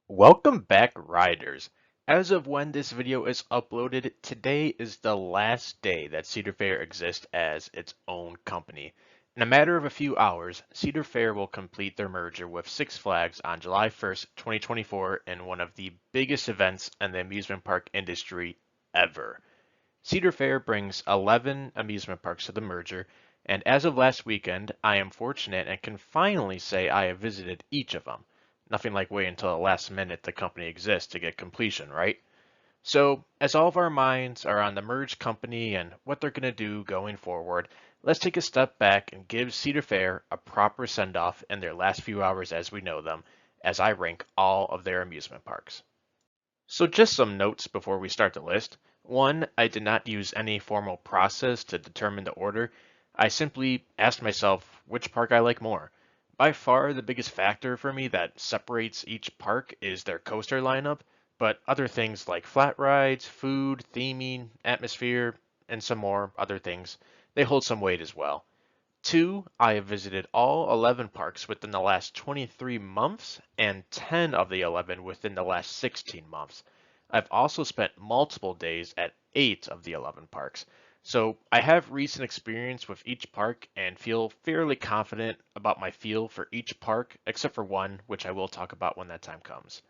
Welcome back, riders. As of when this video is uploaded, today is the last day that Cedar Fair exists as its own company. In a matter of a few hours, Cedar Fair will complete their merger with Six Flags on July 1st, 2024 in one of the biggest events in the amusement park industry ever. Cedar Fair brings 11 amusement parks to the merger, and as of last weekend, I am fortunate and can finally say I have visited each of them. Nothing like waiting until the last minute the company exists to get completion, right? So, as all of our minds are on the merged company and what they're going to do going forward, let's take a step back and give Cedar Fair a proper send-off in their last few hours as we know them, as I rank all of their amusement parks. So just some notes before we start the list. One, I did not use any formal process to determine the order. I simply asked myself which park I like more. By far, the biggest factor for me that separates each park is their coaster lineup, but other things like flat rides, food, theming, atmosphere, and some more other things, they hold some weight as well. Two, I have visited all 11 parks within the last 23 months and 10 of the 11 within the last 16 months. I've also spent multiple days at 8 of the 11 parks. So I have recent experience with each park and feel fairly confident about my feel for each park, except for one, which I will talk about when that time comes.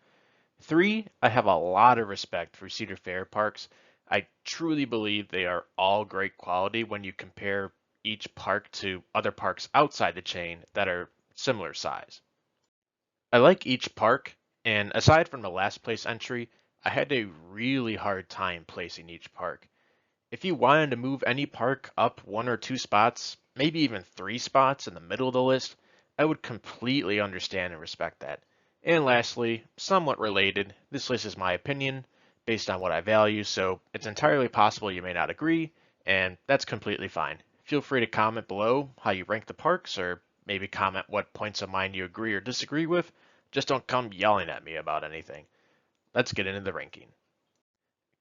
Three, I have a lot of respect for Cedar Fair parks. I truly believe they are all great quality when you compare each park to other parks outside the chain that are similar size. I like each park, and aside from the last place entry, I had a really hard time placing each park. If you wanted to move any park up one or two spots, maybe even three spots in the middle of the list, I would completely understand and respect that. And lastly, somewhat related, this list is my opinion based on what I value, so it's entirely possible you may not agree, and that's completely fine. Feel free to comment below how you rank the parks, or maybe comment what points of mine you agree or disagree with. Just don't come yelling at me about anything. Let's get into the ranking.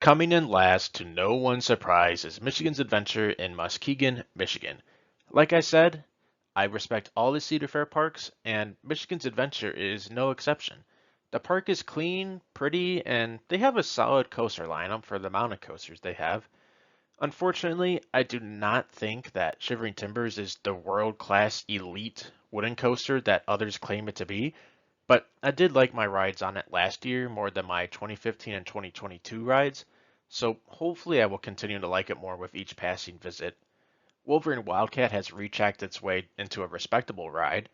Coming in last, to no one's surprise, is Michigan's Adventure in Muskegon, Michigan. Like I said, I respect all the Cedar Fair parks, and Michigan's Adventure is no exception. The park is clean, pretty, and they have a solid coaster lineup for the amount of coasters they have. Unfortunately, I do not think that Shivering Timbers is the world-class elite wooden coaster that others claim it to be, but I did like my rides on it last year more than my 2015 and 2022 rides, so hopefully I will continue to like it more with each passing visit. Wolverine Wildcat has rechecked its way into a respectable ride.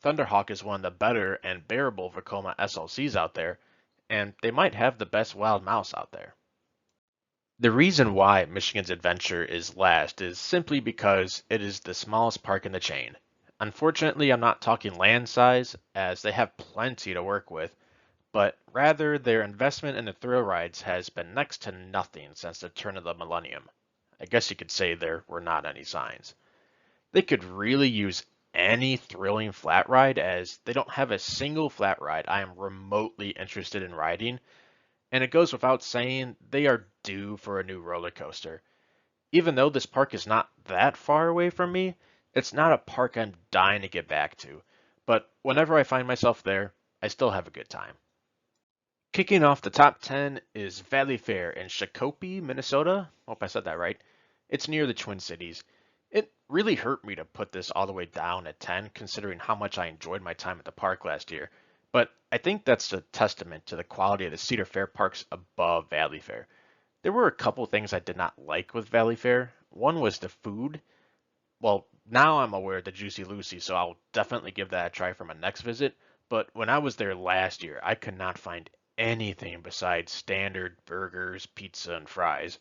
Thunderhawk is one of the better and bearable Vekoma SLCs out there, and they might have the best Wild Mouse out there. The reason why Michigan's Adventure is last is simply because it is the smallest park in the chain. Unfortunately, I'm not talking land size, as they have plenty to work with, but rather their investment in the thrill rides has been next to nothing since the turn of the millennium. I guess you could say there were not any signs. They could really use any thrilling flat ride, as they don't have a single flat ride I am remotely interested in riding, and it goes without saying they are due for a new roller coaster. Even though this park is not that far away from me, it's not a park I'm dying to get back to. But whenever I find myself there, I still have a good time. Kicking off the top 10 is Valleyfair in Shakopee, Minnesota. Hope I said that right. It's near the Twin Cities. It really hurt me to put this all the way down at 10, considering how much I enjoyed my time at the park last year. But I think that's a testament to the quality of the Cedar Fair parks above Valleyfair. There were a couple things I did not like with Valleyfair. One was the food. Well, now I'm aware of the Juicy Lucy, so I'll definitely give that a try for my next visit. But when I was there last year, I could not find anything besides standard burgers, pizza, and fries.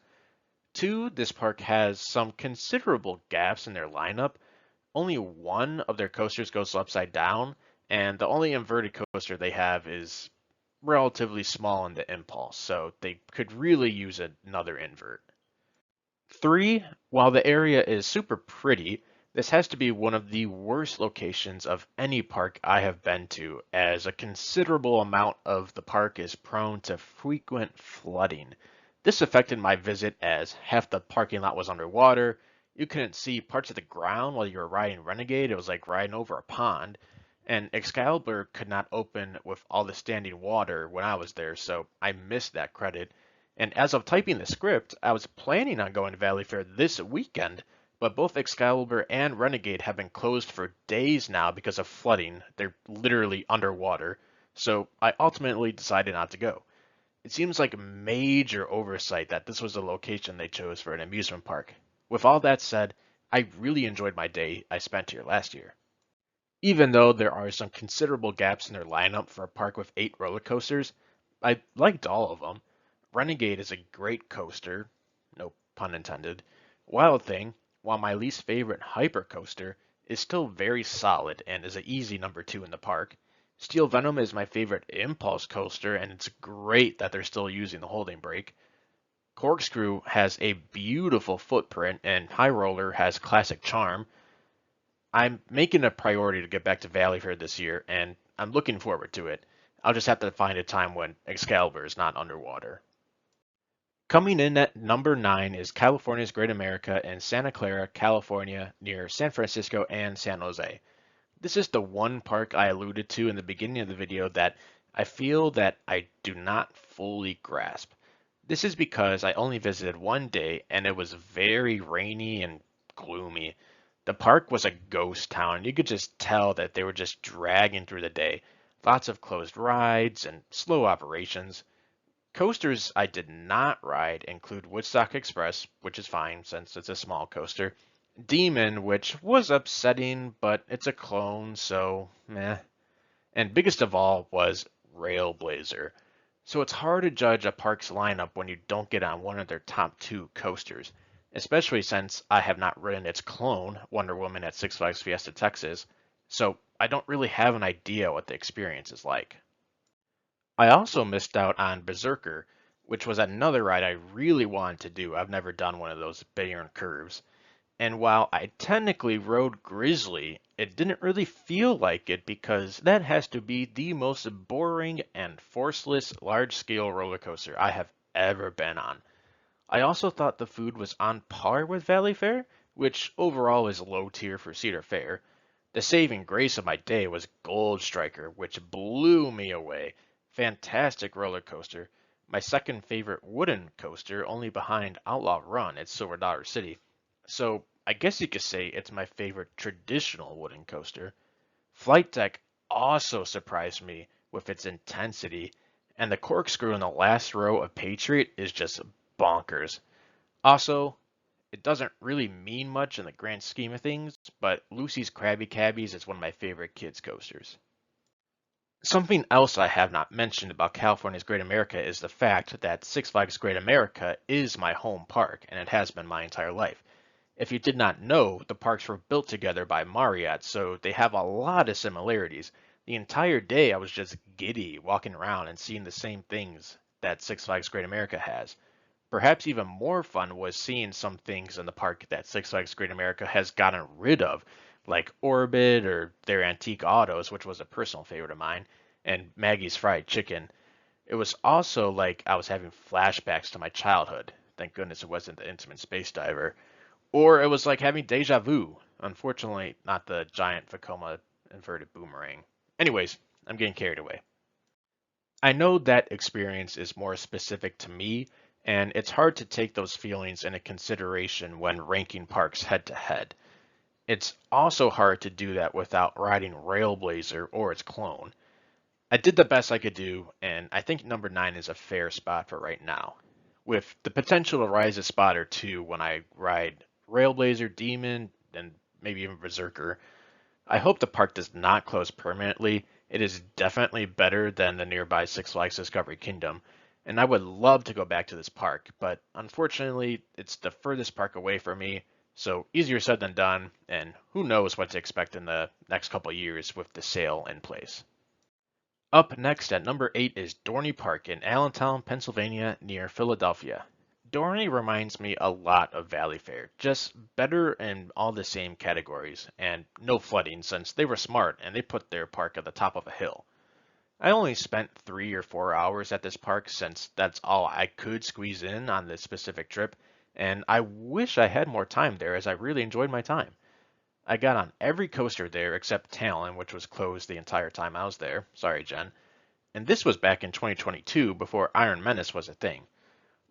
Two, this park has some considerable gaps in their lineup. Only one of their coasters goes upside down, and the only inverted coaster they have is relatively small in the impulse, so they could really use another invert. Three, while the area is super pretty, this has to be one of the worst locations of any park I have been to, as a considerable amount of the park is prone to frequent flooding. This affected my visit as half the parking lot was underwater, you couldn't see parts of the ground while you were riding Renegade, it was like riding over a pond, And Excalibur could not open with all the standing water when I was there, so I missed that credit. And as of typing the script, I was planning on going to Valleyfair this weekend, but both Excalibur and Renegade have been closed for days now because of flooding. They're literally underwater, so I ultimately decided not to go. It seems like a major oversight that this was the location they chose for an amusement park. With all that said, I really enjoyed my day I spent here last year. Even though there are some considerable gaps in their lineup for a park with 8 roller coasters, I liked all of them. Renegade is a great coaster, no pun intended. Wild Thing, while my least favorite hyper coaster, is still very solid and is an easy number 2 in the park. Steel Venom is my favorite impulse coaster, and it's great that they're still using the holding brake. Corkscrew has a beautiful footprint, and High Roller has classic charm. I'm making a priority to get back to Valleyfair this year, and I'm looking forward to it. I'll just have to find a time when Excalibur is not underwater. Coming in at number 9 is California's Great America in Santa Clara, California, near San Francisco and San Jose. This is the one park I alluded to in the beginning of the video that I feel that I do not fully grasp. This is because I only visited one day and it was very rainy and gloomy. The park was a ghost town. You could just tell that they were just dragging through the day. Lots of closed rides and slow operations. Coasters I did not ride include Woodstock Express, which is fine since it's a small coaster. Demon, which was upsetting, but it's a clone, so meh. And biggest of all was Railblazer. So it's hard to judge a park's lineup when you don't get on one of their top 2 coasters, especially since I have not ridden its clone, Wonder Woman at Six Flags Fiesta Texas, so I don't really have an idea what the experience is like. I also missed out on Berserker, which was another ride I really wanted to do. I've never done one of those Bayern curves. And while I technically rode Grizzly, it didn't really feel like it because that has to be the most boring and forceless large-scale roller coaster I have ever been on. I also thought the food was on par with Valleyfair, which overall is low tier for Cedar Fair. The saving grace of my day was Gold Striker, which blew me away. Fantastic roller coaster. My second favorite wooden coaster, only behind Outlaw Run at Silver Dollar City. So I guess you could say it's my favorite traditional wooden coaster. Flight Deck also surprised me with its intensity, and the corkscrew in the last row of Patriot is just bonkers. Also, it doesn't really mean much in the grand scheme of things, but Lucy's Krabby Cabbies is one of my favorite kids coasters. Something else I have not mentioned about California's Great America is the fact that Six Flags Great America is my home park, and it has been my entire life. If you did not know, the parks were built together by Marriott, so they have a lot of similarities. The entire day I was just giddy walking around and seeing the same things that Six Flags Great America has. Perhaps even more fun was seeing some things in the park that Six Flags Great America has gotten rid of, like Orbit or their antique autos, which was a personal favorite of mine, and Maggie's Fried Chicken. It was also like I was having flashbacks to my childhood. Thank goodness it wasn't the Intamin Space Diver. Or it was like having deja vu. Unfortunately, not the giant Vekoma inverted boomerang. Anyways, I'm getting carried away. I know that experience is more specific to me, and it's hard to take those feelings into consideration when ranking parks head to head. It's also hard to do that without riding Railblazer or its clone. I did the best I could do, and I think number 9 is a fair spot for right now, with the potential to rise a spot or two when I ride Railblazer, Demon, and maybe even Berserker. I hope the park does not close permanently. It is definitely better than the nearby Six Flags Discovery Kingdom, and I would love to go back to this park, but unfortunately, it's the furthest park away from me, so easier said than done, and who knows what to expect in the next couple years with the sale in place. Up next at number 8 is Dorney Park in Allentown, Pennsylvania, near Philadelphia. Dorney reminds me a lot of Valleyfair, just better in all the same categories, and no flooding since they were smart and they put their park at the top of a hill. I only spent 3 or 4 hours at this park since that's all I could squeeze in on this specific trip, and I wish I had more time there as I really enjoyed my time. I got on every coaster there except Talon, which was closed the entire time I was there. Sorry, Jen. And this was back in 2022 before Iron Menace was a thing.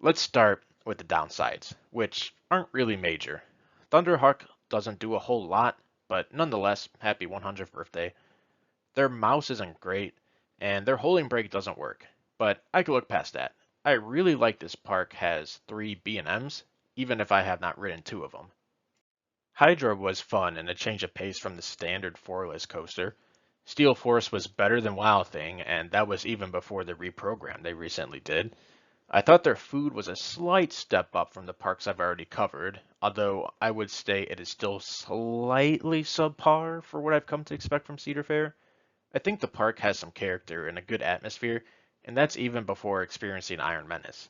Let's start with the downsides, which aren't really major. Thunderhawk doesn't do a whole lot, but nonetheless, happy 100th birthday. Their mouse isn't great, and their holding brake doesn't work, but I could look past that. I really like this park has 3 B&Ms, even if I have not ridden 2 of them. Hydra was fun and a change of pace from the standard four-less coaster. Steel Force was better than Wild Thing, and that was even before the reprogram they recently did. I thought their food was a slight step up from the parks I've already covered, although I would say it is still slightly subpar for what I've come to expect from Cedar Fair. I think the park has some character and a good atmosphere, and that's even before experiencing Iron Menace.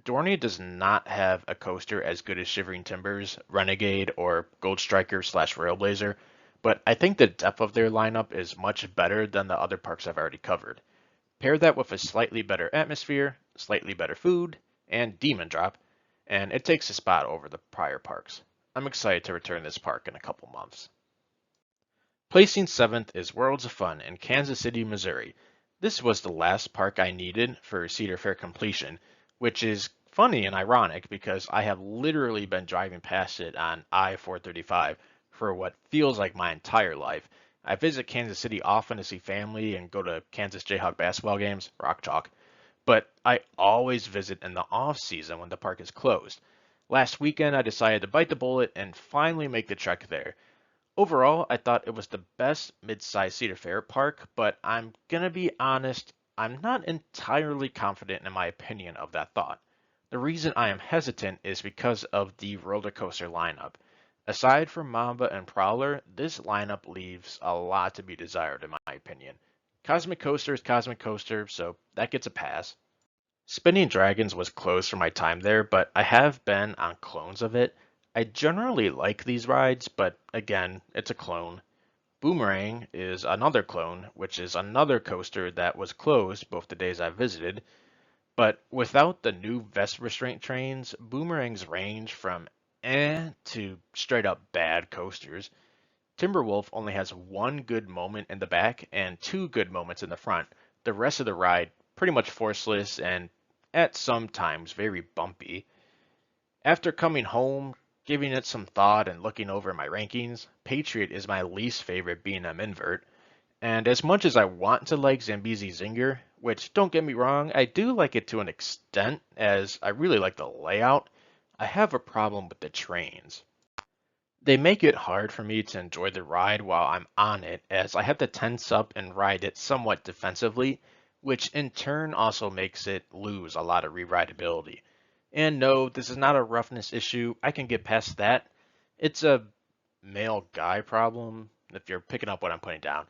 Dorney does not have a coaster as good as Shivering Timbers, Renegade, or Gold Striker slash Railblazer, but I think the depth of their lineup is much better than the other parks I've already covered. Pair that with a slightly better atmosphere, slightly better food, and Demon Drop, and it takes a spot over the prior parks. I'm excited to return this park in a couple months. Placing 7th is Worlds of Fun in Kansas City, Missouri. This was the last park I needed for Cedar Fair completion, which is funny and ironic because I have literally been driving past it on I-435 for what feels like my entire life. I visit Kansas City often to see family and go to Kansas Jayhawk basketball games, Rock Chalk, but I always visit in the off season when the park is closed. Last weekend, I decided to bite the bullet and finally make the trek there. Overall, I thought it was the best mid-sized Cedar Fair park, but I'm gonna be honest, I'm not entirely confident in my opinion of that thought. The reason I am hesitant is because of the roller coaster lineup. Aside from Mamba and Prowler, this lineup leaves a lot to be desired in my opinion. Cosmic Coaster is Cosmic Coaster, so that gets a pass. Spinning Dragons was closed for my time there, but I have been on clones of it. I generally like these rides, but again, it's a clone. Boomerang is another clone, which is another coaster that was closed both the days I visited. But without the new vest restraint trains, Boomerangs range from to straight up bad coasters. Timberwolf only has one good moment in the back and 2 good moments in the front. The rest of the ride pretty much forceless and at some times very bumpy. After coming home, giving it some thought and looking over my rankings, Patriot is my least favorite B&M invert. And as much as I want to like Zambezi Zinger, which don't get me wrong, I do like it to an extent as I really like the layout, I have a problem with the trains. They make it hard for me to enjoy the ride while I'm on it, as I have to tense up and ride it somewhat defensively, which in turn also makes it lose a lot of re-rideability. And no, this is not a roughness issue. I can get past that. It's a male guy problem, if you're picking up what I'm putting down.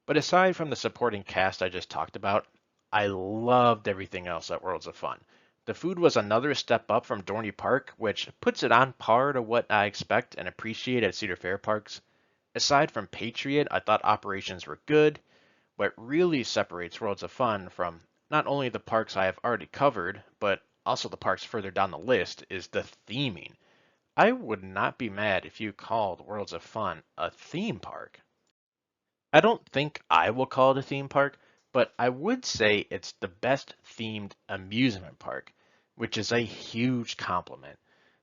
But aside from the supporting cast I just talked about, I loved everything else at Worlds of Fun. The food was another step up from Dorney Park, which puts it on par to what I expect and appreciate at Cedar Fair parks. Aside from Patriot, I thought operations were good. What really separates Worlds of Fun from not only the parks I have already covered, but also the parks further down the list is the theming. I would not be mad if you called Worlds of Fun a theme park. I don't think I will call it a theme park, but I would say it's the best themed amusement park, which is a huge compliment.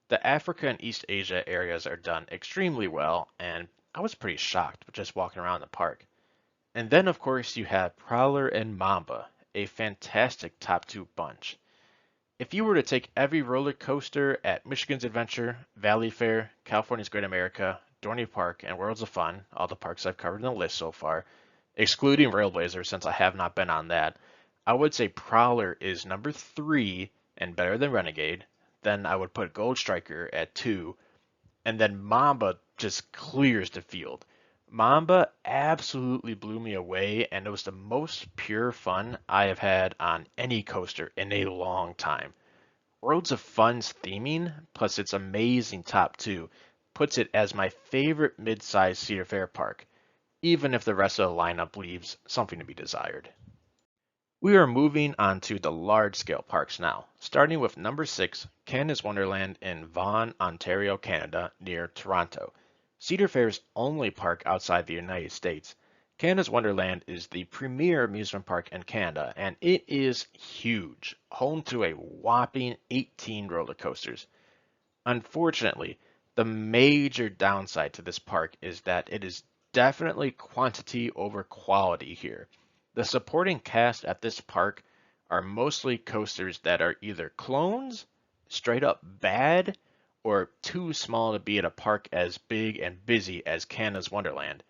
The Africa and East Asia areas are done extremely well, and I was pretty shocked just walking around the park. And then, of course, you have Prowler and Mamba, a fantastic top 2 bunch. If you were to take every roller coaster at Michigan's Adventure, Valleyfair, California's Great America, Dorney Park, and Worlds of Fun, all the parks I've covered in the list so far, excluding Railblazer since I have not been on that, I would say Prowler is number 3 and better than Renegade. Then I would put Gold Striker at 2, and then Mamba just clears the field. Mamba absolutely blew me away, and it was the most pure fun I have had on any coaster in a long time. Worlds of Fun's theming, plus its amazing top 2, puts it as my favorite mid-sized Cedar Fair park, even if the rest of the lineup leaves something to be desired. We are moving on to the large-scale parks now, starting with number 6, Canada's Wonderland in Vaughan, Ontario, Canada, near Toronto. Cedar Fair's only park outside the United States. Canada's Wonderland is the premier amusement park in Canada, and it is huge, home to a whopping 18 roller coasters. Unfortunately, the major downside to this park is that it is definitely quantity over quality here. The supporting cast at this park are mostly coasters that are either clones, straight up bad, or too small to be at a park as big and busy as Canada's Wonderland.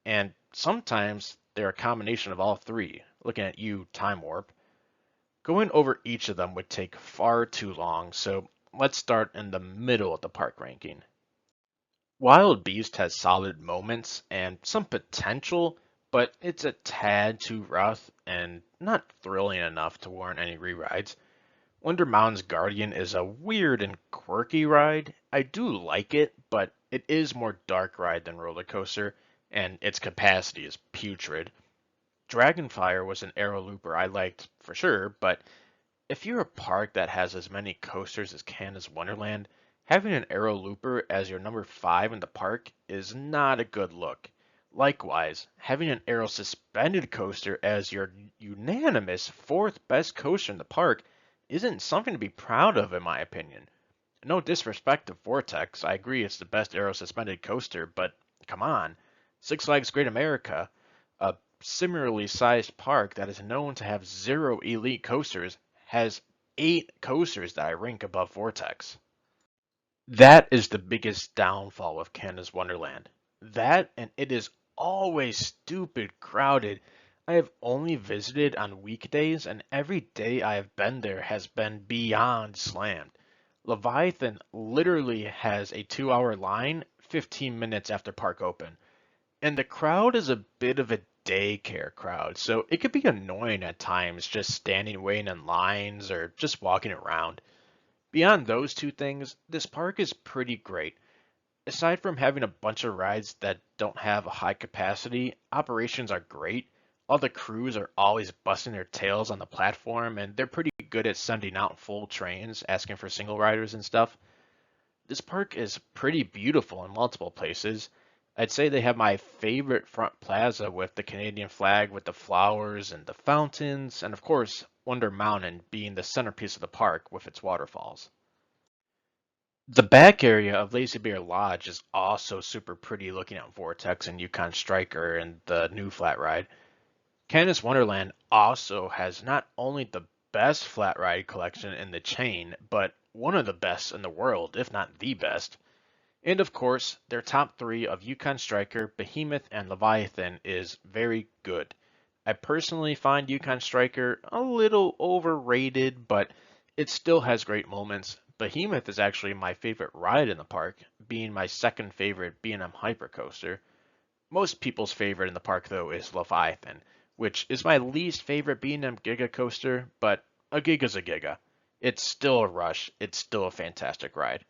And sometimes they're a combination of all three. Looking at you, Time Warp. Going over each of them would take far too long, so let's start in the middle of the park ranking. Wild Beast has solid moments and some potential, but it's a tad too rough and not thrilling enough to warrant any rerides. Wonder Mountain's Guardian is a weird and quirky ride. I do like it, but it is more dark ride than roller coaster, and its capacity is putrid. Dragonfire was an aero looper I liked for sure, but if you're a park that has as many coasters as Canada's Wonderland, having an aero looper as your number 5 in the park is not a good look. Likewise, having an aero suspended coaster as your unanimous 4th best coaster in the park isn't something to be proud of in my opinion. No disrespect to Vortex, I agree it's the best aero suspended coaster, but come on. Six Flags Great America, a similarly sized park that is known to have 0 elite coasters, has 8 coasters that I rank above Vortex. That is the biggest downfall of Canada's Wonderland. That, and it is always stupid crowded. I have only visited on weekdays, and every day I have been there has been beyond slammed. Leviathan literally has a 2-hour line 15 minutes after park open. And the crowd is a bit of a daycare crowd, so it could be annoying at times just standing waiting in lines or just walking around. Beyond those two things, this park is pretty great. Aside from having a bunch of rides that don't have a high capacity, operations are great. All the crews are always busting their tails on the platform, and they're pretty good at sending out full trains, asking for single riders and stuff. This park is pretty beautiful in multiple places. I'd say they have my favorite front plaza with the Canadian flag with the flowers and the fountains, and of course, Wonder Mountain being the centerpiece of the park with its waterfalls. The back area of Lazy Bear Lodge is also super pretty looking at Vortex and Yukon Striker and the new flat ride. Canada's Wonderland also has not only the best flat ride collection in the chain, but one of the best in the world, if not the best. And of course, their top 3 of Yukon Striker, Behemoth, and Leviathan is very good. I personally find Yukon Striker a little overrated, but it still has great moments. Behemoth is actually my favorite ride in the park, being my second favorite B&M Hypercoaster. Most people's favorite in the park, though, is Leviathan, which is my least favorite B&M Giga coaster, but a Giga's a Giga. It's still a rush. It's still a fantastic ride.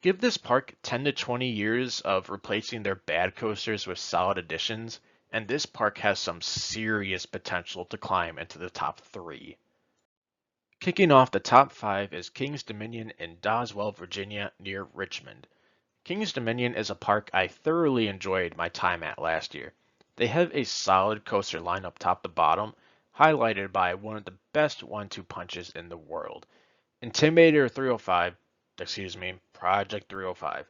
Give this park 10 to 20 years of replacing their bad coasters with solid additions, and this park has some serious potential to climb into the top 3. Kicking off the top 5 is King's Dominion in Doswell, Virginia, near Richmond. King's Dominion is a park I thoroughly enjoyed my time at last year. They have a solid coaster lineup top to bottom, highlighted by one of the best 1-2 punches in the world. Intimidator 305, Project 305,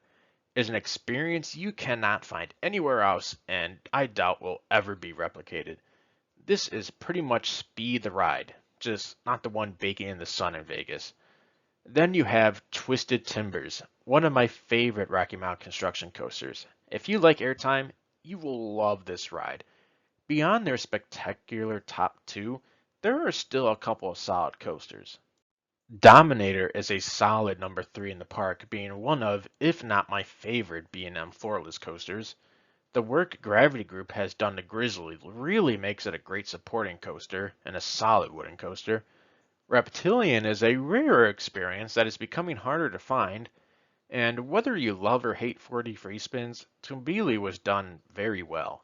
is an experience you cannot find anywhere else and I doubt will ever be replicated. This is pretty much Speed the Ride, just not the one baking in the sun in Vegas. Then you have Twisted Timbers, one of my favorite Rocky Mountain construction coasters. If you like airtime, you will love this ride. Beyond their spectacular top 2, there are still a couple of solid coasters. Dominator is a solid number 3 in the park, being one of, if not my favorite B&M floorless coasters. The work Gravity Group has done to Grizzly really makes it a great supporting coaster and a solid wooden coaster. Reptilian is a rarer experience that is becoming harder to find, and whether you love or hate 4D free spins, Tumbili was done very well.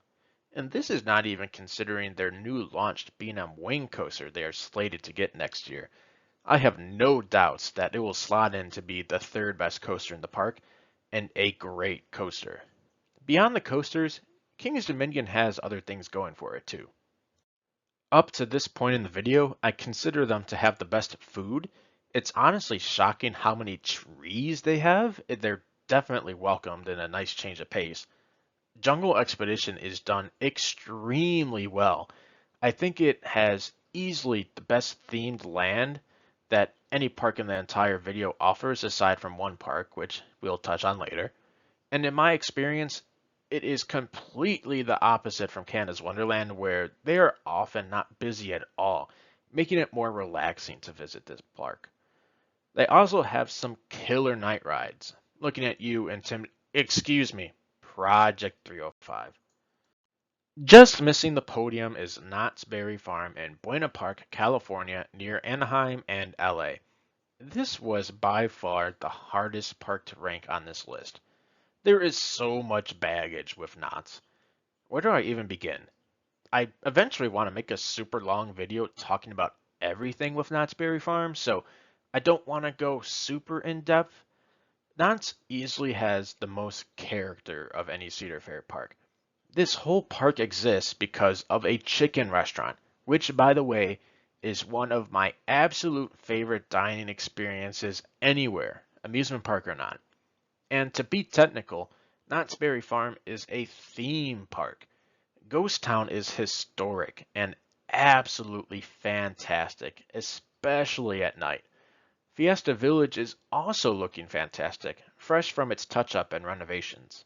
And this is not even considering their new launched B&M Wing coaster they are slated to get next year. I have no doubts that it will slot in to be the 3rd best coaster in the park, and a great coaster. Beyond the coasters, King's Dominion has other things going for it too. Up to this point in the video, I consider them to have the best food. It's honestly shocking how many trees they have. They're definitely welcomed in a nice change of pace. Jungle Expedition is done extremely well. I think it has easily the best themed land that any park in the entire video offers aside from one park, which we'll touch on later. And in my experience, it is completely the opposite from Canada's Wonderland, where they are often not busy at all, making it more relaxing to visit this park. They also have some killer night rides. Looking at you and Tim, excuse me, Project 305. Just missing the podium is Knott's Berry Farm in Buena Park, California, near Anaheim and LA. This was by far the hardest park to rank on this list. There is so much baggage with Knott's. Where do I even begin? I eventually want to make a super long video talking about everything with Knott's Berry Farm, so I don't want to go super in depth. Knott's easily has the most character of any Cedar Fair park. This whole park exists because of a chicken restaurant, which, by the way, is one of my absolute favorite dining experiences anywhere, amusement park or not. And to be technical, Knott's Berry Farm is a theme park. Ghost Town is historic and absolutely fantastic, especially at night. Fiesta Village is also looking fantastic, fresh from its touch-up and renovations.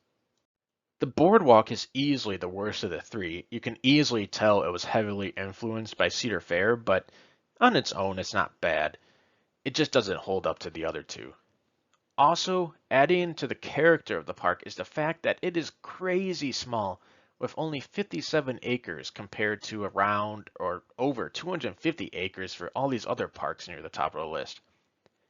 The boardwalk is easily the worst of the three. You can easily tell it was heavily influenced by Cedar Fair, but on its own it's not bad. It just doesn't hold up to the other two. Also, adding to the character of the park is the fact that it is crazy small, with only 57 acres compared to around or over 250 acres for all these other parks near the top of the list.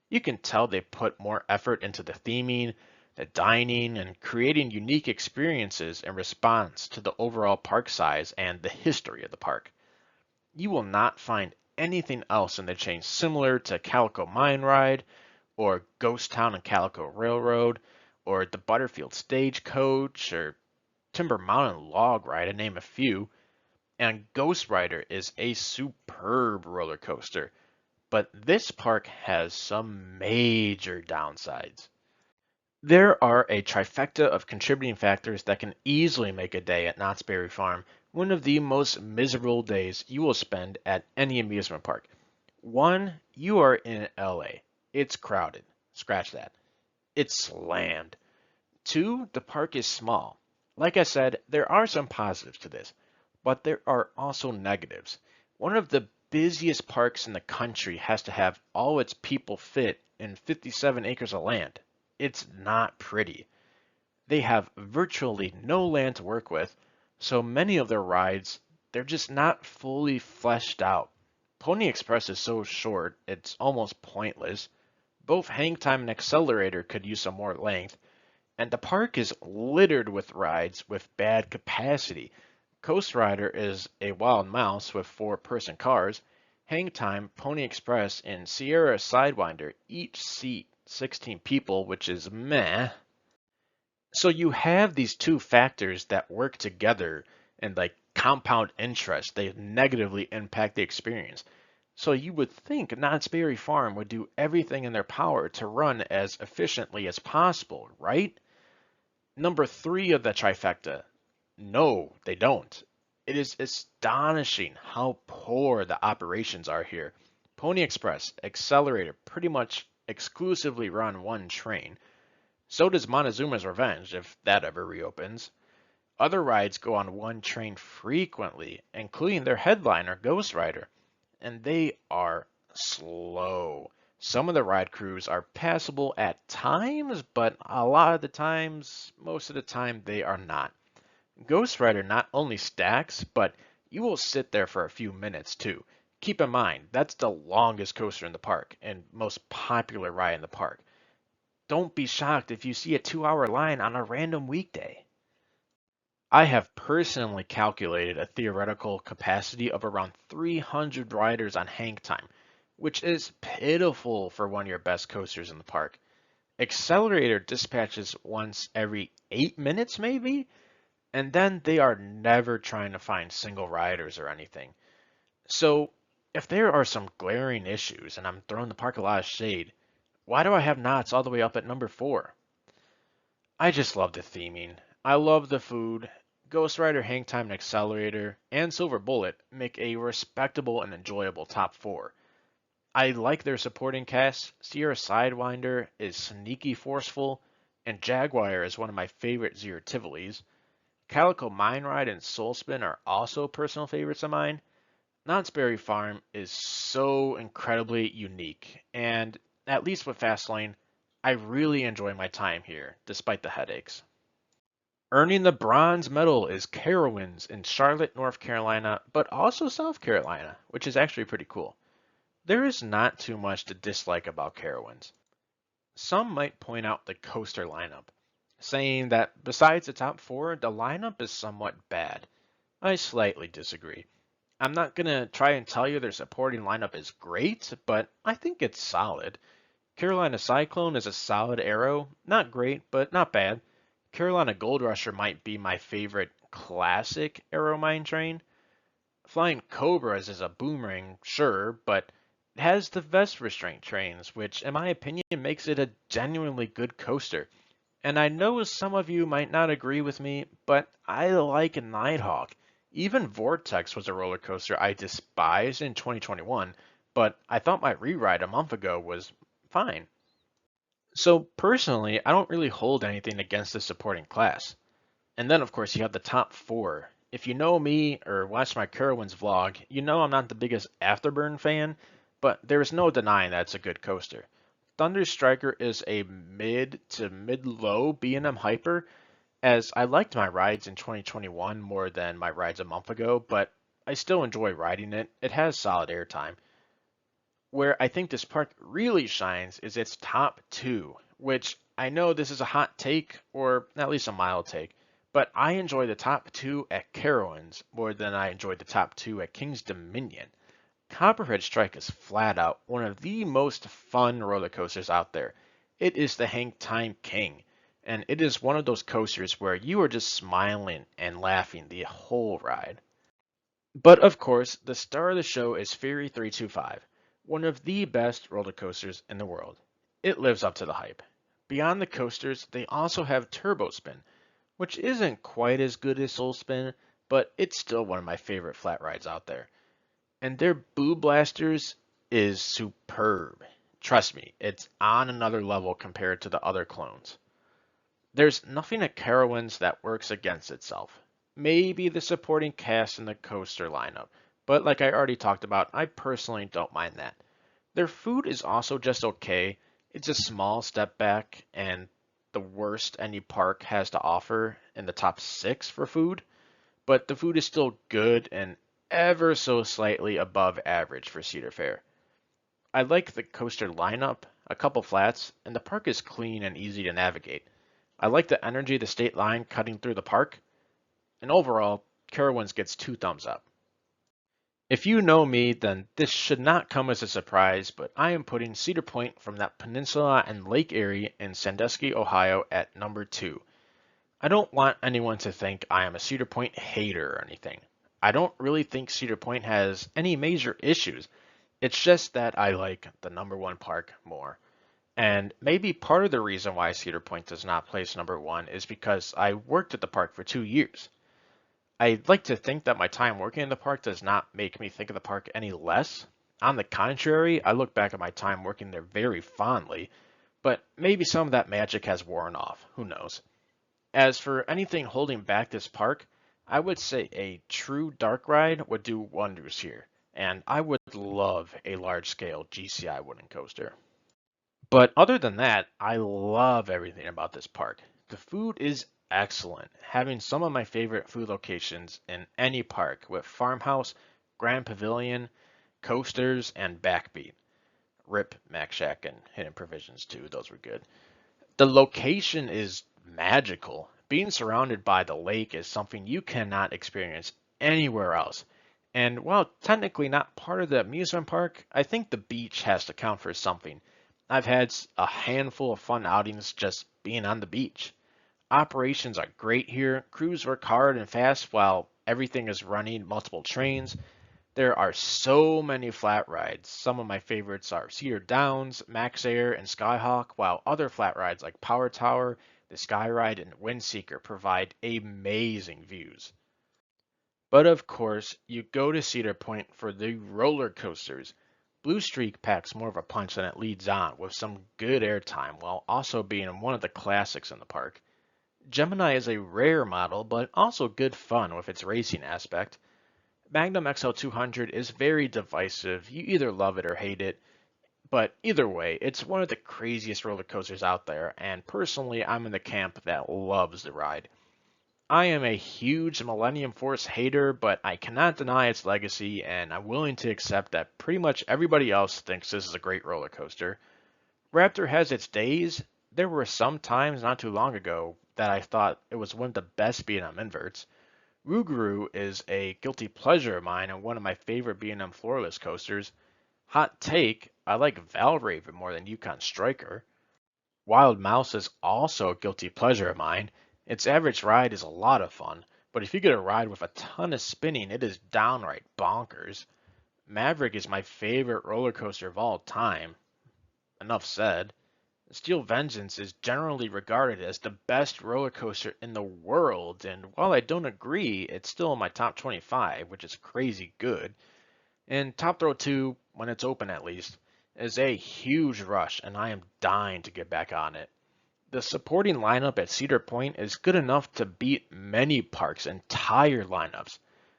You can tell they put more effort into the theming, the dining, and creating unique experiences in response to the overall park size and the history of the park. You will not find anything else in the chain similar to Calico Mine Ride, or Ghost Town and Calico Railroad, or the Butterfield Stagecoach, or Timber Mountain Log Ride, to name a few. And Ghost Rider is a superb roller coaster, but this park has some major downsides. There are a trifecta of contributing factors that can easily make a day at Knott's Berry Farm one of the most miserable days you will spend at any amusement park. One, you are in LA. It's crowded. Scratch that. It's slammed. Two, the park is small. Like I said, there are some positives to this, but there are also negatives. One of the busiest parks in the country has to have all its people fit in 57 acres of land. It's not pretty. They have virtually no land to work with, so many of their rides, they're just not fully fleshed out. Pony Express is so short, it's almost pointless. Both Hang Time and Accelerator could use some more length, and the park is littered with rides with bad capacity. Coast Rider is a wild mouse with 4-person cars. Hang Time, Pony Express, and Sierra Sidewinder each seat 16 people, which is meh. So you have these two factors that work together and like compound interest. They negatively impact the experience. So you would think Knott's Berry Farm would do everything in their power to run as efficiently as possible, right? Number three of the trifecta. No, they don't. It is astonishing how poor the operations are here. Pony Express, Accelerator pretty much exclusively run one train. So does Montezuma's Revenge, if that ever reopens. Other rides go on one train frequently, including their headliner, Ghost Rider, and they are slow. Some of the ride crews are passable at times, but a lot of the times, most of the time, they are not. Ghost Rider not only stacks, but you will sit there for a few minutes too. Keep in mind, that's the longest coaster in the park and most popular ride in the park. Don't be shocked if you see a 2-hour line on a random weekday. I have personally calculated a theoretical capacity of around 300 riders on hang time, which is pitiful for one of your best coasters in the park. Accelerator dispatches once every 8 minutes, maybe? And then they are never trying to find single riders or anything. So, if there are some glaring issues and I'm throwing the park a lot of shade, why do I have Knott's all the way up at number 4? I just love the theming. I love the food. Ghost Rider, Hang Time, and Accelerator, and Silver Bullet make a respectable and enjoyable top 4. I like their supporting cast. Sierra Sidewinder is sneaky forceful, and Jaguar is one of my favorite Zero Tivolis. Calico Mine Ride and Soul Spin are also personal favorites of mine. Knott's Berry Farm is so incredibly unique, and at least with Fastlane, I really enjoy my time here, despite the headaches. Earning the bronze medal is Carowinds in Charlotte, North Carolina, but also South Carolina, which is actually pretty cool. There is not too much to dislike about Carowinds. Some might point out the coaster lineup, saying that besides the top 4, the lineup is somewhat bad. I slightly disagree. I'm not going to try and tell you their supporting lineup is great, but I think it's solid. Carolina Cyclone is a solid arrow, not great, but not bad. Carolina Gold Rusher might be my favorite classic arrow mine train. Flying Cobras is a boomerang, sure, but it has the vest restraint trains, which in my opinion makes it a genuinely good coaster. And I know some of you might not agree with me, but I like Nighthawk. Even Vortex was a roller coaster I despised in 2021, but I thought my rewrite a month ago was fine. So personally, I don't really hold anything against the supporting class. And then of course you have the top 4. If you know me or watch my Carowinds vlog, you know I'm not the biggest Afterburn fan, but there is no denying that it's a good coaster. Thunder Striker is a mid to mid-low B&M hyper, as I liked my rides in 2021 more than my rides a month ago, but I still enjoy riding it. It has solid airtime. Where I think this park really shines is its top 2, which I know this is a hot take, or at least a mild take, but I enjoy the top 2 at Carowinds more than I enjoyed the top 2 at King's Dominion. Copperhead Strike is flat out one of the most fun roller coasters out there. It is the hang time king, and it is one of those coasters where you are just smiling and laughing the whole ride. But of course, the star of the show is Fury 325, one of the best roller coasters in the world. It lives up to the hype. Beyond the coasters, they also have Turbo Spin, which isn't quite as good as Soul Spin, but it's still one of my favorite flat rides out there. And their Boo Blasters is superb. Trust me, it's on another level compared to the other clones. There's nothing at Carowinds that works against itself. Maybe the supporting cast in the coaster lineup, but like I already talked about, I personally don't mind that. Their food is also just okay. It's a small step back and the worst any park has to offer in the top 6 for food, but the food is still good and ever so slightly above average for Cedar Fair. I like the coaster lineup, a couple flats, and the park is clean and easy to navigate. I like the energy of the state line cutting through the park, and overall, Carowinds gets 2 thumbs up. If you know me, then this should not come as a surprise, but I am putting Cedar Point from that peninsula and lake area in Sandusky, Ohio at number 2. I don't want anyone to think I am a Cedar Point hater or anything. I don't really think Cedar Point has any major issues. It's just that I like the number 1 park more. And maybe part of the reason why Cedar Point does not place number 1 is because I worked at the park for 2 years. I'd like to think that my time working in the park does not make me think of the park any less. On the contrary, I look back at my time working there very fondly, but maybe some of that magic has worn off. Who knows? As for anything holding back this park, I would say a true dark ride would do wonders here, and I would love a large-scale GCI wooden coaster. But other than that, I love everything about this park. The food is excellent, having some of my favorite food locations in any park with Farmhouse, Grand Pavilion, Coasters, and Backbeat. Rip Mac Shack and Hidden Provisions too, those were good. The location is magical. Being surrounded by the lake is something you cannot experience anywhere else. And while technically not part of the amusement park, I think the beach has to count for something. I've had a handful of fun outings just being on the beach. Operations are great here. Crews work hard and fast while everything is running multiple trains. There are so many flat rides. Some of my favorites are Cedar Downs, Max Air, and Skyhawk, while other flat rides like Power Tower, the Skyride, and Windseeker provide amazing views. But of course, you go to Cedar Point for the roller coasters. Blue Streak packs more of a punch than it leads on, with some good airtime while also being one of the classics in the park. Gemini is a rare model, but also good fun with its racing aspect. Magnum XL200 is very divisive. You either love it or hate it, but either way, it's one of the craziest roller coasters out there, and personally, I'm in the camp that loves the ride. I am a huge Millennium Force hater, but I cannot deny its legacy, and I'm willing to accept that pretty much everybody else thinks this is a great roller coaster. Raptor has its days. There were some times not too long ago that I thought it was one of the best B&M inverts. Rougarou is a guilty pleasure of mine and one of my favorite B&M floorless coasters. Hot take, I like Valraven more than Yukon Striker. Wild Mouse is also a guilty pleasure of mine. Its average ride is a lot of fun, but if you get a ride with a ton of spinning, it is downright bonkers. Maverick is my favorite roller coaster of all time. Enough said. Steel Vengeance is generally regarded as the best roller coaster in the world, and while I don't agree, it's still in my top 25, which is crazy good. And Top Throw 2, when it's open at least, is a huge rush, and I am dying to get back on it. The supporting lineup at Cedar Point is good enough to beat many parks' entire lineups.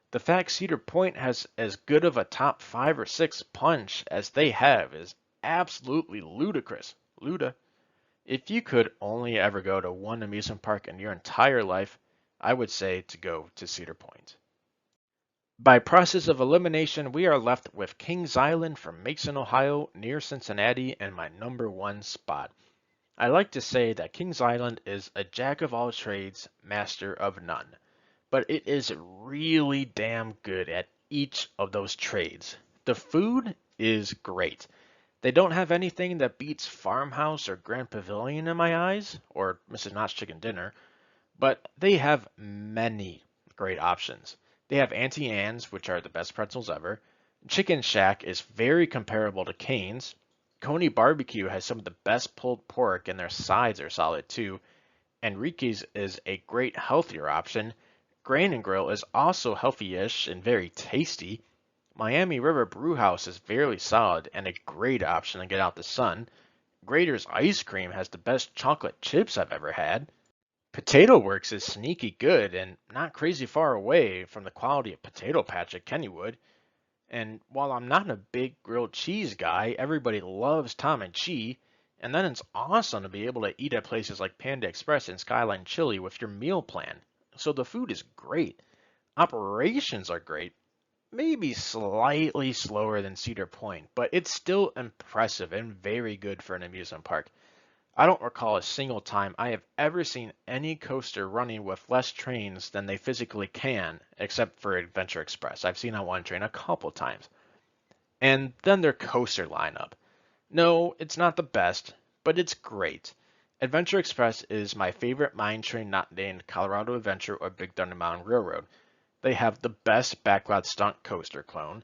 The fact Cedar Point has as good of a top 5 or 6 punch as they have is absolutely ludicrous. Luda. If you could only ever go to one amusement park in your entire life, I would say to go to Cedar Point. By process of elimination, we are left with Kings Island from Mason, Ohio, near Cincinnati, and my number one spot. I like to say that Kings Island is a jack of all trades, master of none, but it is really damn good at each of those trades. The food is great. They don't have anything that beats Farmhouse or Grand Pavilion in my eyes, or Mrs. Knott's Chicken Dinner, but they have many great options. They have Auntie Anne's, which are the best pretzels ever. Chicken Shack is very comparable to Cane's. Coney Barbecue has some of the best pulled pork, and their sides are solid too. Enrique's is a great healthier option. Grain and Grill is also healthy-ish and very tasty. Miami River Brewhouse is very solid and a great option to get out the sun. Grater's Ice Cream has the best chocolate chips I've ever had. Potato Works is sneaky good and not crazy far away from the quality of Potato Patch at Kennywood. And while I'm not a big grilled cheese guy, everybody loves Tom and Chi. And then it's awesome to be able to eat at places like Panda Express and Skyline Chili with your meal plan. So the food is great. Operations are great. Maybe slightly slower than Cedar Point, but it's still impressive and very good for an amusement park. I don't recall a single time I have ever seen any coaster running with less trains than they physically can, except for Adventure Express. I've seen on one train a couple times. And then their coaster lineup. No, it's not the best, but it's great. Adventure Express is my favorite mine train not named Colorado Adventure or Big Thunder Mountain Railroad. They have the best backlot stunt coaster clone.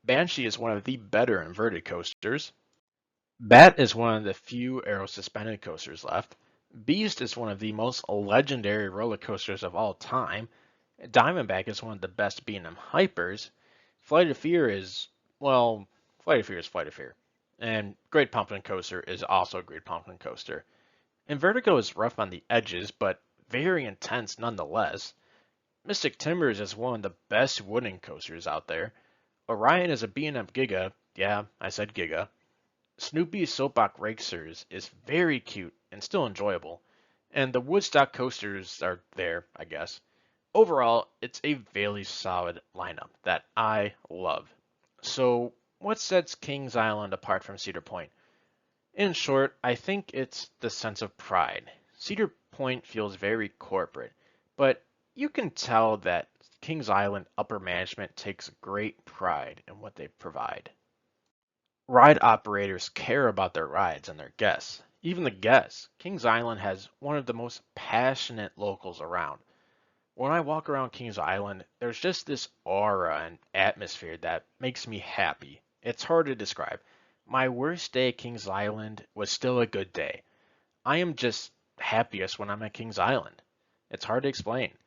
Banshee is one of the better inverted coasters. Bat is one of the few aero suspended coasters left. Beast is one of the most legendary roller coasters of all time. Diamondback is one of the best B&M hypers. Flight of Fear is, well, Flight of Fear is Flight of Fear. And Great Pumpkin Coaster is also a Great Pumpkin Coaster. And Vertigo is rough on the edges, but very intense nonetheless. Mystic Timbers is one of the best wooden coasters out there. Orion is a B&M Giga. Yeah, I said Giga. Snoopy's Soapbox Racers is very cute and still enjoyable. And the Woodstock coasters are there, I guess. Overall, it's a very solid lineup that I love. So, what sets Kings Island apart from Cedar Point? In short, I think it's the sense of pride. Cedar Point feels very corporate, but you can tell that Kings Island upper management takes great pride in what they provide. Ride operators care about their rides and their guests. Even the guests. Kings Island has one of the most passionate locals around. When I walk around Kings Island, there's just this aura and atmosphere that makes me happy. It's hard to describe. My worst day at Kings Island was still a good day. I am just happiest when I'm at Kings Island. It's hard to explain.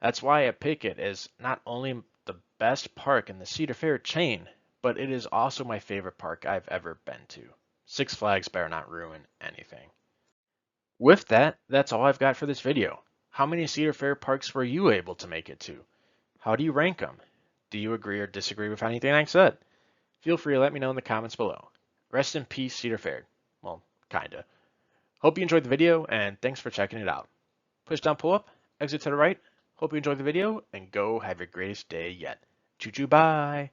That's why I pick it as not only the best park in the Cedar Fair chain, but it is also my favorite park I've ever been to. Six Flags better not ruin anything. With that, that's all I've got for this video. How many Cedar Fair parks were you able to make it to? How do you rank them? Do you agree or disagree with anything I said? Feel free to let me know in the comments below. Rest in peace, Cedar Fair. Well, kinda. Hope you enjoyed the video, and thanks for checking it out. Push down, pull up, exit to the right. Hope you enjoyed the video, and go have your greatest day yet. Choo choo, bye!